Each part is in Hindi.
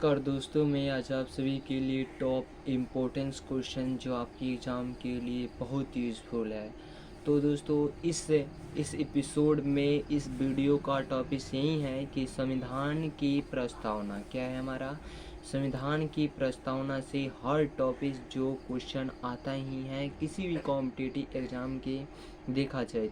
नमस्कार दोस्तों, मैं आज आप सभी के लिए टॉप इम्पोर्टेंस क्वेश्चन जो आपकी एग्ज़ाम के लिए बहुत यूज़फुल है। तो दोस्तों इस एपिसोड में इस वीडियो का टॉपिक यही है कि संविधान की प्रस्तावना क्या है। हमारा संविधान की प्रस्तावना से हर टॉपिक जो क्वेश्चन आता ही है किसी भी कॉम्पिटिटिव एग्ज़ाम के देखा जाए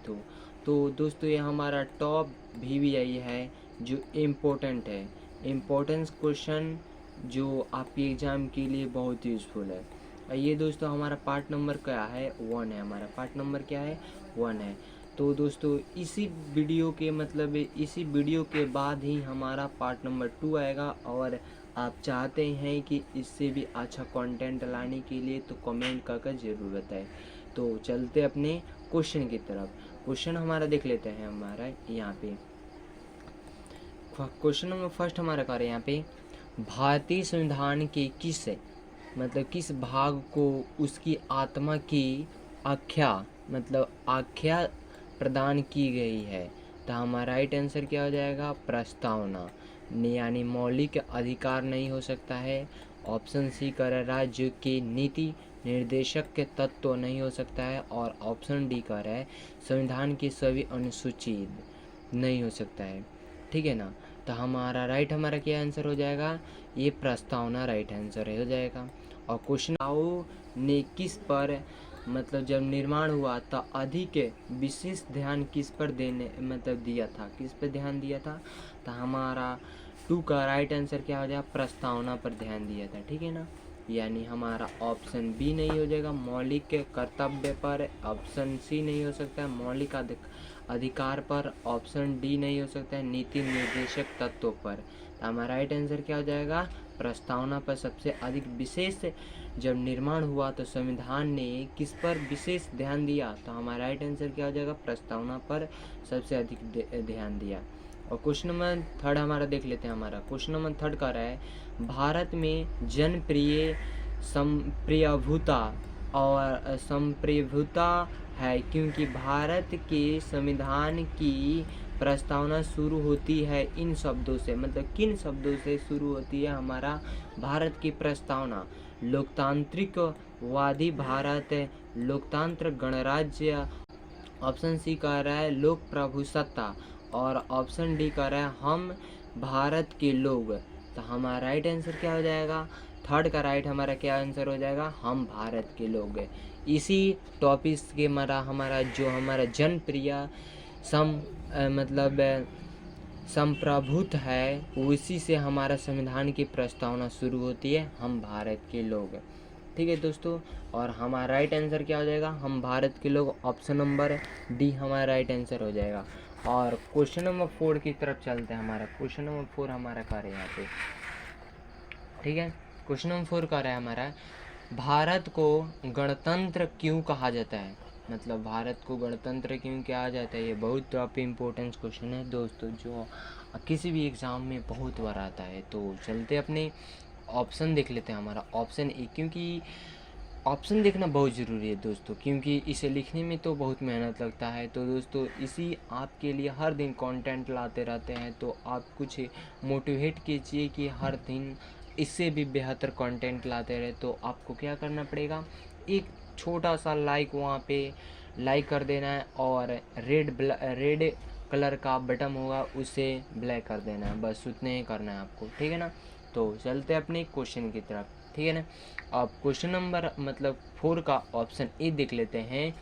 तो दोस्तों ये हमारा टॉप VVI है जो इम्पोर्टेंट है, इम्पोर्टेंस क्वेश्चन जो आपके एग्ज़ाम के लिए बहुत यूज़फुल है। ये दोस्तों हमारा पार्ट नंबर क्या है, 1 है। हमारा पार्ट नंबर क्या है, 1 है। तो दोस्तों इसी वीडियो के बाद ही हमारा पार्ट नंबर 2 आएगा। और आप चाहते हैं कि इससे भी अच्छा कंटेंट लाने के लिए तो कमेंट करके ज़रूर बताएं। तो चलते अपने क्वेश्चन की तरफ। क्वेश्चन हमारा देख लेते हैं। हमारा यहाँ पे क्वेश्चन नंबर फर्स्ट हमारा कार्य यहाँ पे, भारतीय संविधान के किस भाग को उसकी आत्मा की आख्या प्रदान की गई है। तो हमारा राइट आंसर क्या हो जाएगा, प्रस्तावना। यानी मौलिक अधिकार नहीं हो सकता है। ऑप्शन सी कर राज्य के नीति निर्देशक के तत्व नहीं हो सकता है। और ऑप्शन डी कर है संविधान की सभी अनुसूचित नहीं हो सकता है। ठीक है ना। तो हमारा क्या आंसर हो जाएगा, ये प्रस्तावना राइट आंसर हो जाएगा। और क्वेश्चन ने किस पर जब निर्माण हुआ तो अधिक विशेष ध्यान किस पर दिया था, किस पर ध्यान दिया था। तो हमारा 2 का राइट आंसर क्या हो जाएगा, प्रस्तावना पर ध्यान दिया था। ठीक है ना। यानी हमारा ऑप्शन बी नहीं हो जाएगा, मौलिक कर्तव्य पर। ऑप्शन सी नहीं हो सकता है, मौलिक अधिकार पर। ऑप्शन डी नहीं हो सकता है, नीति निर्देशक तत्वों पर। तो हमारा राइट आंसर क्या हो जाएगा, प्रस्तावना पर सबसे अधिक विशेष जब निर्माण हुआ तो संविधान ने किस पर विशेष ध्यान दिया। तो हमारा राइट आंसर क्या हो जाएगा, प्रस्तावना पर सबसे अधिक ध्यान दिया। और क्वेश्चन नंबर 3 हमारा देख लेते हैं। हमारा क्वेश्चन नंबर 3 कह रहा है, भारत में जनप्रिय संप्रभुता है क्योंकि भारत के संविधान की प्रस्तावना शुरू होती है इन शब्दों से। किन शब्दों से शुरू होती है हमारा भारत की प्रस्तावना, लोकतांत्रिक वादी भारत, लोकतंत्र गणराज्य। ऑप्शन सी कह रहा है लोक प्रभुसत्ता। और ऑप्शन डी कह रहा है हम भारत के लोग। तो हमारा राइट आंसर क्या हो जाएगा, 3 का राइट हमारा क्या आंसर हो जाएगा, हम भारत के लोग। इसी टॉपिक के हमारा जनप्रिय संप्रभुत्व है, उसी से हमारा संविधान की प्रस्तावना शुरू होती है, हम भारत के लोग। ठीक है दोस्तों। और हमारा राइट आंसर क्या हो जाएगा, हम भारत के लोग। ऑप्शन नंबर डी हमारा राइट आंसर हो जाएगा। और क्वेश्चन नंबर 4 की तरफ चलते हैं। हमारा क्वेश्चन नंबर 4 हमारा कार्य यहाँ पे, ठीक है। क्वेश्चन नंबर 4 का है हमारा, भारत को गणतंत्र क्यों कहा जाता है। भारत को गणतंत्र क्यों कहा जाता है, ये बहुत टॉप इम्पोर्टेंट क्वेश्चन है दोस्तों, जो किसी भी एग्ज़ाम में बहुत बार आता है। तो चलते अपने ऑप्शन देख लेते हैं। हमारा ऑप्शन ए, क्योंकि ऑप्शन देखना बहुत ज़रूरी है दोस्तों, क्योंकि इसे लिखने में तो बहुत मेहनत लगता है। तो दोस्तों इसी आपके लिए हर दिन कंटेंट लाते रहते हैं, तो आप कुछ मोटिवेट कीजिए कि हर दिन इससे भी बेहतर कंटेंट लाते रहे। तो आपको क्या करना पड़ेगा, एक छोटा सा लाइक वहाँ पे लाइक कर देना है, और रेड कलर का बटन होगा उसे ब्लैक कर देना है, बस उतने ही करना है आपको। ठीक है ना। तो चलते अपने क्वेश्चन की तरफ। ठीक है ना। अब क्वेश्चन नंबर 4 का ऑप्शन ए देख लेते हैं,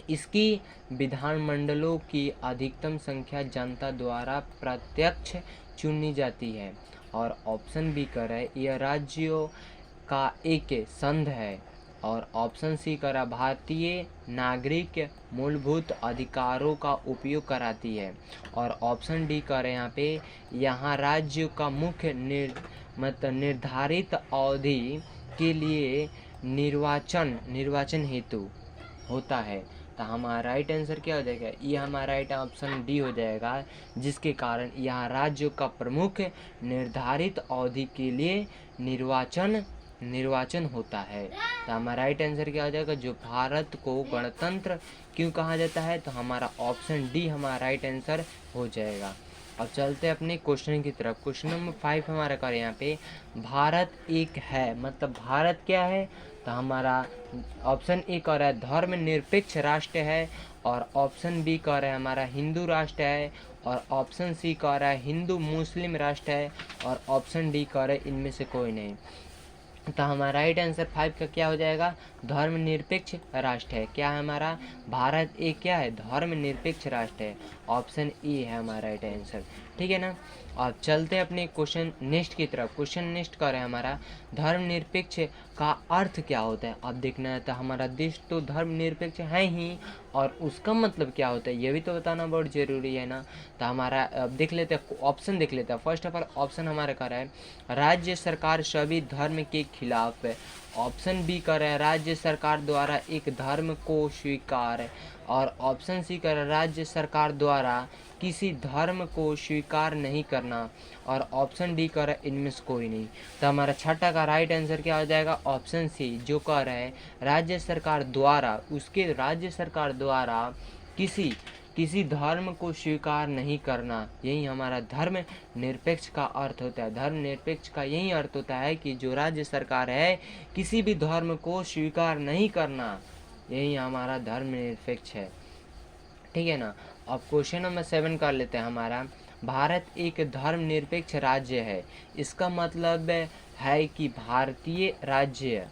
इसकी विधानमंडलों की अधिकतम संख्या जनता द्वारा प्रत्यक्ष चुनी जाती है। और ऑप्शन बी कर है यह राज्यों का एक संघ है। और ऑप्शन सी करा भारतीय नागरिक मूलभूत अधिकारों का उपयोग कराती है। और ऑप्शन डी कर यहाँ पे यहाँ राज्य का मुख्य निर्धारित अवधि के लिए निर्वाचन हेतु होता है। तो हमारा राइट आंसर क्या हो जाएगा, ये हमारा राइट ऑप्शन डी हो जाएगा, जिसके कारण यहाँ राज्य का प्रमुख निर्धारित अवधि के लिए निर्वाचन होता है। तो हमारा राइट आंसर क्या हो जाएगा, जो भारत को गणतंत्र क्यों कहा जाता है। तो हमारा ऑप्शन डी हमारा राइट आंसर हो जाएगा। अब चलते हैं अपने क्वेश्चन की तरफ। क्वेश्चन नंबर 5 हमारा कर यहाँ पे भारत एक है, मतलब भारत क्या है, तो हमारा ऑप्शन ए कह रहा है धर्मनिरपेक्ष राष्ट्र है, और ऑप्शन बी कह रहा है हमारा हिंदू राष्ट्र है, और ऑप्शन सी कह रहा है हिंदू मुस्लिम राष्ट्र है, और ऑप्शन डी कह रहा है इनमें से कोई नहीं। तो हमारा राइट आंसर 5 का क्या हो जाएगा, धर्मनिरपेक्ष राष्ट्र है। क्या है हमारा, भारत एक क्या है, धर्मनिरपेक्ष राष्ट्र है। ऑप्शन ए है हमारा राइट आंसर, ठीक है ना। अब चलते हैं अपने क्वेश्चन नेक्स्ट की तरफ। क्वेश्चन नेक्स्ट कर रहे हैं हमारा धर्मनिरपेक्ष का अर्थ क्या होता है। अब देखना है तो हमारा देश तो धर्मनिरपेक्ष है ही, और उसका मतलब क्या होता है ये भी तो बताना बहुत ज़रूरी है ना। तो हमारा अब देख लेते हैं, ऑप्शन देख लेते हैं। फर्स्ट ऑफ ऑल ऑप्शन हमारा कर रहा है राज्य सरकार सभी धर्म के खिलाफ है। ऑप्शन बी कर रहा है राज्य सरकार द्वारा एक धर्म को स्वीकार, और ऑप्शन सी कर रहा है राज्य सरकार द्वारा किसी धर्म को स्वीकार नहीं करना, और ऑप्शन डी कर रहा है इनमें से कोई नहीं। तो हमारा छठा का राइट आंसर क्या हो जाएगा, ऑप्शन सी, जो कह रहा है राज्य सरकार द्वारा, उसके राज्य सरकार द्वारा किसी धर्म को स्वीकार नहीं करना, यही हमारा धर्म निरपेक्ष का अर्थ होता है। धर्म निरपेक्ष का यही अर्थ होता है कि जो राज्य सरकार है किसी भी धर्म को स्वीकार नहीं करना, यही हमारा धर्म निरपेक्ष है, ठीक है ना। अब क्वेश्चन नंबर 7 कर लेते हैं हमारा भारत एक धर्मनिरपेक्ष राज्य है, इसका मतलब है कि भारतीय राज्य।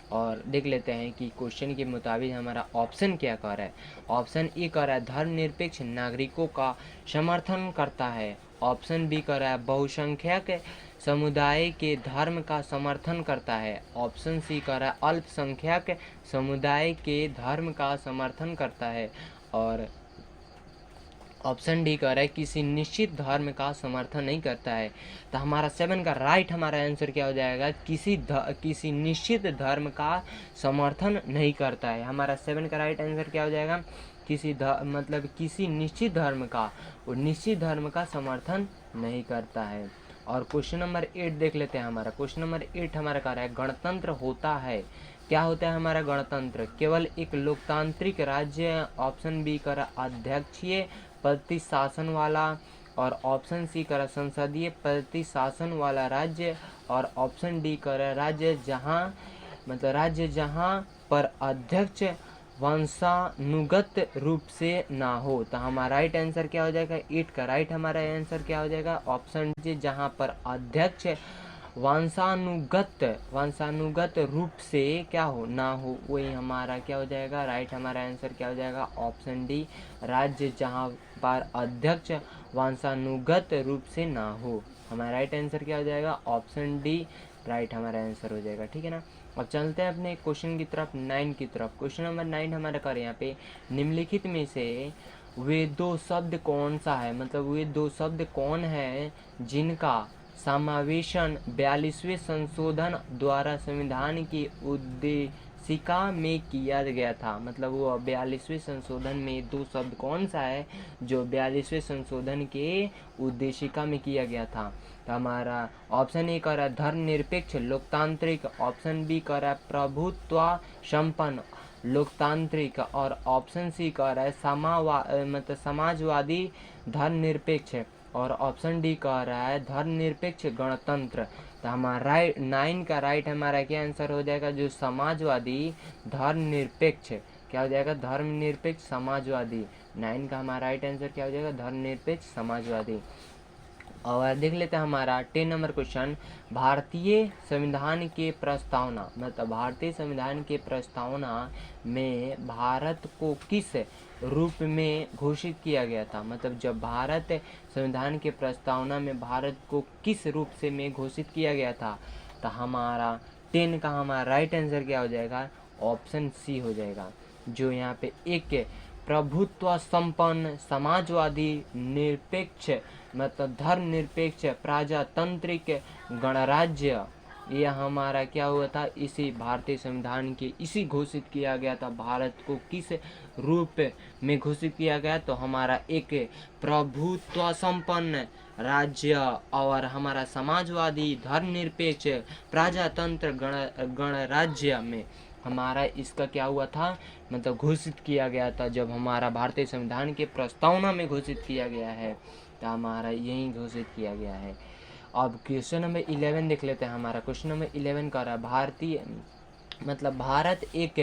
और देख लेते हैं कि क्वेश्चन के मुताबिक हमारा ऑप्शन क्या कह रहा है। ऑप्शन ए कह रहा है धर्मनिरपेक्ष नागरिकों का समर्थन करता है। ऑप्शन बी कह रहा है बहुसंख्यक समुदाय के धर्म का समर्थन करता है। ऑप्शन सी कह रहा है अल्पसंख्यक समुदाय के धर्म का समर्थन करता है, और ऑप्शन डी कह रहा है किसी निश्चित धर्म का समर्थन नहीं करता है। तो हमारा 7 का राइट हमारा आंसर क्या हो जाएगा, किसी निश्चित धर्म का समर्थन नहीं करता है। हमारा 7 का राइट आंसर क्या हो जाएगा, किसी निश्चित धर्म का, और निश्चित धर्म का समर्थन नहीं करता है। और क्वेश्चन नंबर 8 देख लेते हैं हमारा। क्वेश्चन नंबर 8 हमारा कह रहा है गणतंत्र होता है, क्या होता है हमारा गणतंत्र, केवल एक लोकतांत्रिक राज्य। ऑप्शन बी कर अध्यक्षीय प्रतिशासन वाला, और ऑप्शन सी कर संसदीय प्रतिशासन वाला राज्य, और ऑप्शन डी कर राज्य जहाँ पर अध्यक्ष वंशानुगत रूप से ना हो। तो हमारा राइट आंसर क्या हो जाएगा, 8 का राइट हमारा आंसर क्या हो जाएगा, ऑप्शन डी, जहाँ पर अध्यक्ष वंशानुगत रूप से क्या हो ना हो, वही हमारा क्या हो जाएगा, राइट हमारा आंसर क्या हो जाएगा, ऑप्शन डी, राज्य जहाँ पर अध्यक्ष वंशानुगत रूप से ना हो। हमारा राइट आंसर क्या हो जाएगा, ऑप्शन डी, राइट हमारा आंसर हो जाएगा, ठीक है ना। अब चलते हैं अपने क्वेश्चन की तरफ 9 की तरफ। क्वेश्चन नंबर 9 हमारा कर यहाँ पे निम्नलिखित में से वे दो शब्द कौन सा है, मतलब वे दो शब्द कौन है जिनका समावेशन 42वें संशोधन द्वारा संविधान की उद्देशिका में किया गया था। मतलब वो 42वें संशोधन में दो शब्द कौन सा है जो 42वें संशोधन के उद्देशिका में किया गया था। तो हमारा ऑप्शन ए कह रहा है धर्मनिरपेक्ष लोकतांत्रिक, ऑप्शन बी कह रहा है प्रभुत्व संपन्न लोकतांत्रिक, और ऑप्शन सी कह रहा है समाजवादी धर्मनिरपेक्ष, और ऑप्शन डी कह रहा है धर्मनिरपेक्ष गणतंत्र। तो हमारा 9 का राइट हमारा क्या आंसर हो जाएगा, जो समाजवादी धर्मनिरपेक्ष, क्या हो जाएगा, धर्मनिरपेक्ष समाजवादी। 9 का हमारा राइट आंसर क्या हो जाएगा, धर्मनिरपेक्ष समाजवादी। और देख लेते हैं हमारा 10 नंबर क्वेश्चन, भारतीय संविधान के प्रस्तावना, मतलब भारतीय संविधान के प्रस्तावना में भारत को किस रूप में घोषित किया गया था। मतलब जब भारत संविधान के प्रस्तावना में भारत को किस रूप से में घोषित किया गया था। तो हमारा 10 का हमारा राइट आंसर क्या हो जाएगा, ऑप्शन सी हो जाएगा, जो यहाँ पे एक प्रभुत्व संपन्न समाजवादी निरपेक्ष, मतलब धर्मनिरपेक्ष प्रजातांत्रिक गणराज्य, यह हमारा क्या हुआ था, इसी भारतीय संविधान के इसी घोषित किया गया था। भारत को किस रूप में घोषित किया गया, तो हमारा एक प्रभुत्व संपन्न राज्य और हमारा समाजवादी धर्मनिरपेक्ष प्रजातंत्र गणराज्य में हमारा इसका क्या हुआ था, मतलब घोषित किया गया था, जब हमारा भारतीय संविधान के प्रस्तावना में घोषित किया गया है, तो हमारा यही घोषित किया गया है। अब क्वेश्चन नंबर 11 देख लेते हैं। हमारा क्वेश्चन नंबर 11 कह रहा है भारतीय मतलब भारत एक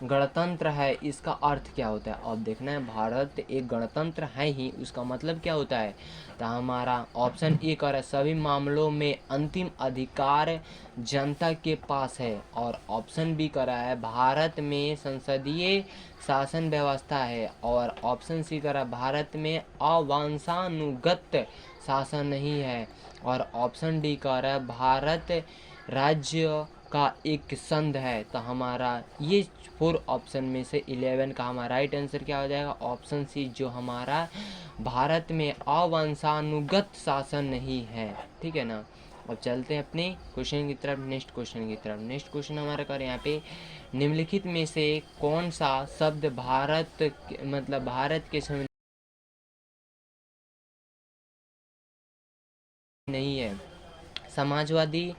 गणतंत्र है, इसका अर्थ क्या होता है। अब देखना है, भारत एक गणतंत्र है ही, उसका मतलब क्या होता है। तो हमारा ऑप्शन ए कह रहा है सभी मामलों में अंतिम अधिकार जनता के पास है, और ऑप्शन बी कह रहा है भारत में संसदीय शासन व्यवस्था है, और ऑप्शन सी कह रहा है भारत में अवंशानुगत शासन नहीं है, और ऑप्शन डी कह रहा है भारत राज्य का एक संघ है। तो हमारा ये 4 ऑप्शन में से 11 का हमारा राइट आंसर क्या हो जाएगा, ऑप्शन सी, जो हमारा भारत में अवंशानुगत शासन नहीं है। ठीक है ना। अब चलते हैं अपने क्वेश्चन की तरफ, नेक्स्ट क्वेश्चन की तरफ। नेक्स्ट क्वेश्चन हमारा कर यहाँ पे निम्नलिखित में से कौन सा शब्द भारत के संविधान नहीं है। समाजवादी,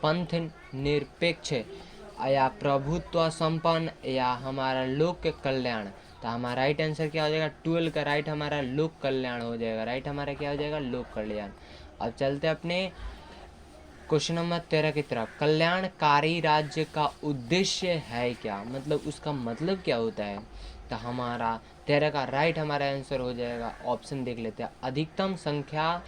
पंथ निरपेक्ष, या प्रभुत्व संपन्न, या हमारा लोक कल्याण। तो हमारा राइट आंसर क्या हो जाएगा, 12 का राइट हमारा लोक कल्याण हो जाएगा। राइट हमारा क्या हो जाएगा, लोक कल्याण। अब चलते अपने क्वेश्चन नंबर 13 की तरफ। कल्याणकारी राज्य का उद्देश्य है क्या, मतलब उसका मतलब क्या होता है। तो हमारा 13 का राइट हमारा आंसर हो जाएगा, ऑप्शन देख लेते हैं, अधिकतम संख्या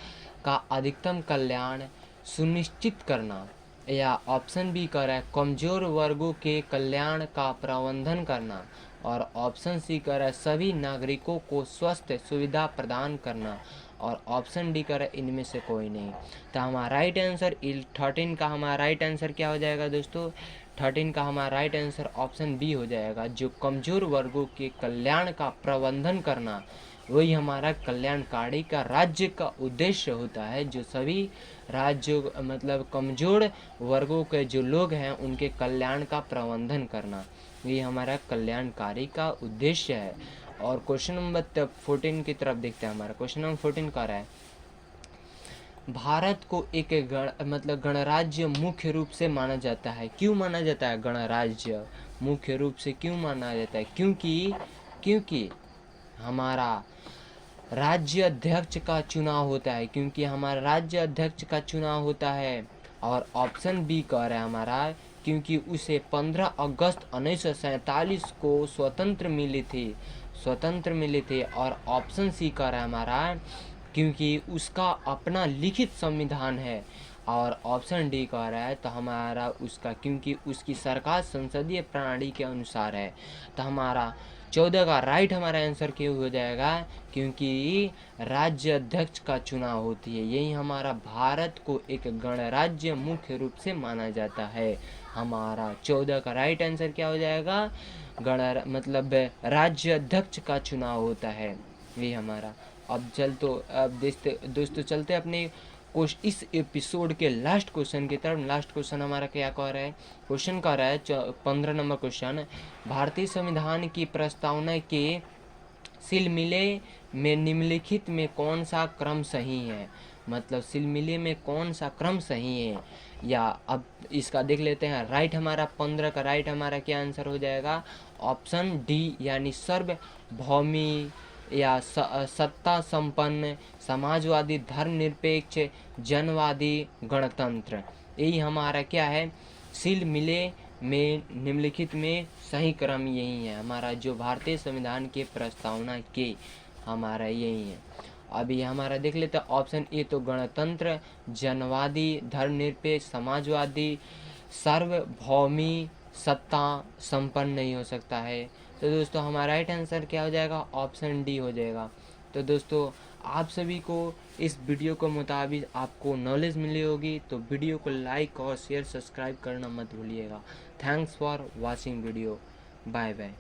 का अधिकतम कल्याण सुनिश्चित करना, या ऑप्शन बी कर रहा है कमजोर वर्गों के कल्याण का प्रबंधन करना, और ऑप्शन सी कर रहा है सभी नागरिकों को स्वस्थ सुविधा प्रदान करना, और ऑप्शन डी कर इनमें से कोई नहीं। तो हमारा राइट आंसर 13 का हमारा राइट आंसर क्या हो जाएगा दोस्तों, 13 का हमारा राइट आंसर ऑप्शन बी हो जाएगा, जो कमजोर वर्गों के कल्याण का प्रबंधन करना, वही हमारा कल्याणकारी का राज्य का उद्देश्य होता है। जो सभी राज्यों मतलब कमजोर वर्गों के जो लोग हैं उनके कल्याण का प्रबंधन करना, ये हमारा कल्याणकारी का उद्देश्य है। और क्वेश्चन नंबर 14 की तरफ देखते हैं। हमारा क्वेश्चन नंबर 14 कह रहा है भारत को एक गणराज्य मुख्य रूप से माना जाता है। क्यों माना जाता है गणराज्य मुख्य रूप से, क्यों माना जाता है, क्योंकि हमारा राज्य अध्यक्ष का चुनाव होता है, क्योंकि हमारा राज्य अध्यक्ष का चुनाव होता है। और ऑप्शन बी कह रहा है हमारा क्योंकि उसे 15 अगस्त 1947 को स्वतंत्र मिली थी, और ऑप्शन सी कह रहा है हमारा क्योंकि उसका अपना लिखित संविधान है, और ऑप्शन डी कह रहा है तो हमारा उसका क्योंकि उसकी सरकार संसदीय प्रणाली के अनुसार है। तो हमारा 14 का राइट हमारा आंसर क्यों हो जाएगा, क्योंकि राज्य अध्यक्ष का चुनाव होती है, यही हमारा भारत को एक गणराज्य मुख्य रूप से माना जाता है। हमारा 14 का राइट आंसर क्या हो जाएगा, राज्य अध्यक्ष का चुनाव होता है, ये हमारा। अब दोस्तों चलते अपने इस एपिसोड के लास्ट क्वेश्चन की तरफ। लास्ट क्वेश्चन हमारा क्या कह रहा है, क्वेश्चन कह रहा है 15 नंबर क्वेश्चन, भारतीय संविधान की प्रस्तावना के सिलमिले में निम्नलिखित में कौन सा क्रम सही है, मतलब सिलमिले में कौन सा क्रम सही है। या अब इसका देख लेते हैं। राइट हमारा 15 का राइट हमारा क्या आंसर हो जाएगा, ऑप्शन डी, यानी सार्वभौमी या सत्ता संपन्न, समाजवादी, धर्मनिरपेक्ष, जनवादी, गणतंत्र, यही हमारा क्या है, सिल मिले में निम्नलिखित में सही क्रम यही है। हमारा जो भारतीय संविधान के प्रस्तावना के हमारा यही है। अभी हमारा देख लेते हैं ऑप्शन ए, तो गणतंत्र, जनवादी, धर्मनिरपेक्ष, समाजवादी, सार्वभौमी, सत्ता संपन्न नहीं हो सकता है। तो दोस्तों हमारा राइट आंसर क्या हो जाएगा, ऑप्शन डी हो जाएगा। तो दोस्तों आप सभी को इस वीडियो के मुताबिक आपको नॉलेज मिली होगी, तो वीडियो को लाइक और शेयर सब्सक्राइब करना मत भूलिएगा। Thanks for watching video, bye bye.